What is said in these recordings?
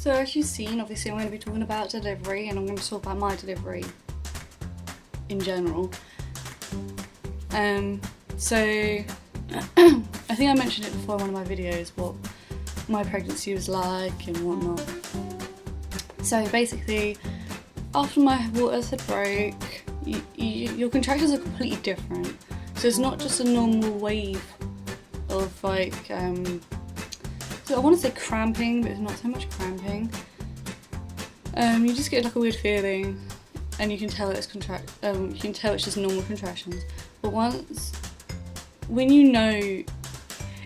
So as you've seen, obviously I'm going to be talking about delivery, and I'm going to talk about my delivery in general. So I think I mentioned it before in one of my videos, what my pregnancy was like and whatnot. So basically, after my waters had broke, your contractions are completely different. So it's not just a normal wave of like, so I want to say cramping, but it's not so much cramping. You just get like a weird feeling, and you can tell it's you can tell it's just normal contractions. But when you know,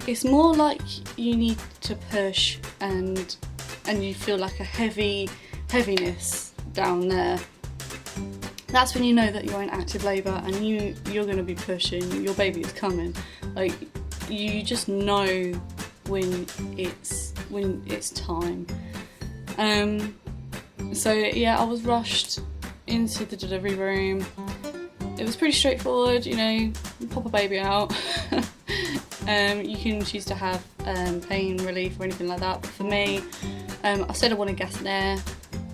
it's more like you need to push, and you feel like a heaviness down there. That's when you know that you're in active labour and you're going to be pushing. Your baby is coming. Like, you just know when it's time. So yeah, I was rushed into the delivery room. It was pretty straightforward, you know, you pop a baby out. You can choose to have pain relief or anything like that, but for me, I said I wanted gas and air,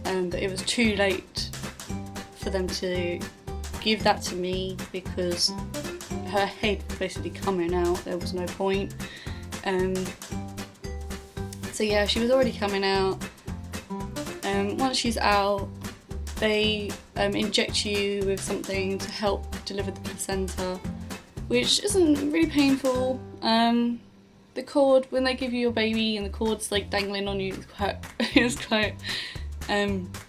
but it was too late for them to give that to me because her head was basically coming out. There was no point. So yeah, she was already coming out. Once she's out, they inject you with something to help deliver the placenta, which isn't really painful. The cord, when they give you your baby and the cord's like dangling on you, it's quite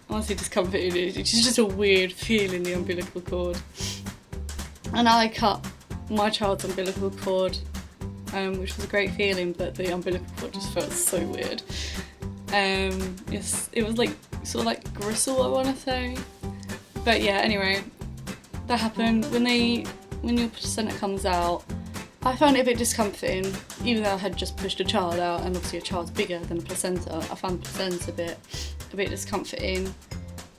honestly discomforting. It's just a weird feeling, the umbilical cord. And I cut my child's umbilical cord, which was a great feeling, but the umbilical cord just felt so weird. It was like sort of like gristle, I want to say. But yeah, anyway, that happened. When your placenta comes out, I found it a bit discomforting, even though I had just pushed a child out, and obviously a child's bigger than a placenta. I found the placenta a bit discomforting.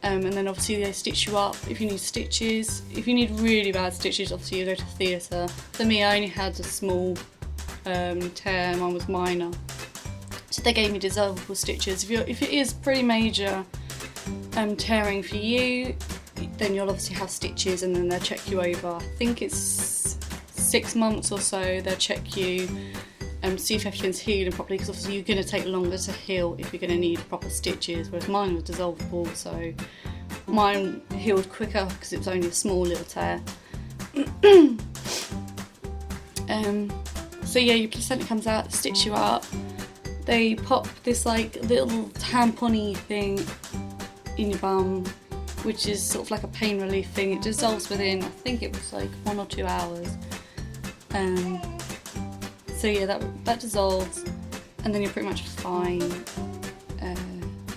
And then obviously they stitch you up if you need stitches. If you need really bad stitches, obviously you go to theatre. For me, I only had a small tear, mine was minor. So they gave me dissolvable stitches. If it is pretty major tearing for you, then you'll obviously have stitches, and then they'll check you over. I think it's 6 months or so, they'll check you and see if everything's healing properly, because obviously you're going to take longer to heal if you're going to need proper stitches, whereas mine was dissolvable, so mine healed quicker because it was only a small little tear. So yeah, your placenta comes out, stitch you up, they pop this like little tampon-y thing in your bum, which is sort of like a pain relief thing. It dissolves within, I think it was like 1 or 2 hours. So yeah, that dissolves, and then you're pretty much fine.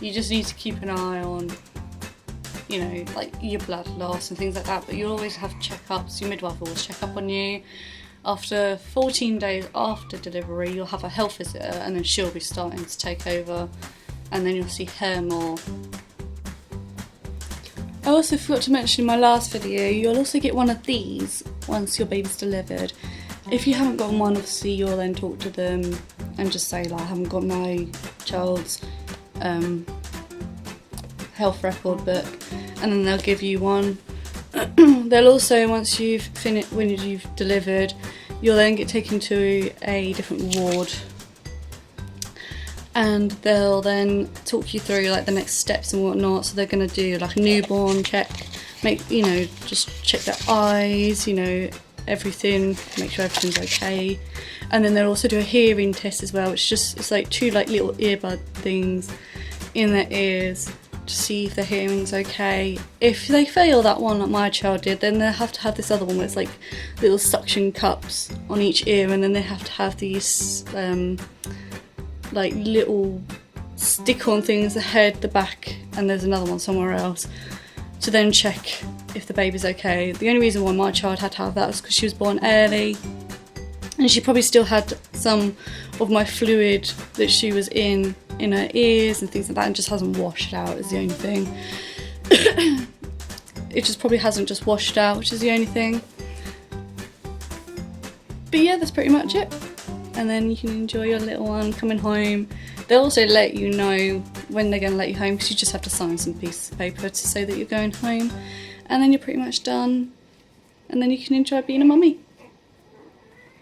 You just need to keep an eye on, you know, like your blood loss and things like that, but you'll always have checkups. Your midwife will always check up on you. After 14 days after delivery, you'll have a health visitor, and then she'll be starting to take over, and then you'll see her more. I also forgot to mention in my last video, you'll also get one of these once your baby's delivered. If you haven't got one, obviously you'll then talk to them and just say, like, I haven't got my child's health record book, and then they'll give you one. They'll also, once you've finished, when you've delivered, you'll then get taken to a different ward, and they'll then talk you through like the next steps and whatnot. So they're going to do like a newborn check, just check their eyes, everything, make sure everything's okay. And then they'll also do a hearing test as well, it's like 2 like little earbud things in their ears to see if their hearing's okay. If they fail that one, like my child did, then they'll have to have this other one where it's like little suction cups on each ear, and then they have to have these like little stick-on things, the head, the back, and there's another one somewhere else, to then check if the baby's okay. The only reason why my child had to have that was because she was born early, and she probably still had some of my fluid that she was in her ears and things like that, and just hasn't washed out, is the only thing. It just probably hasn't just washed out, which is the only thing. But yeah, that's pretty much it. And then you can enjoy your little one coming home, They'll also let you know when they're going to let you home, because you just have to sign some piece of paper to say that you're going home, and then you're pretty much done, and then you can enjoy being a mummy.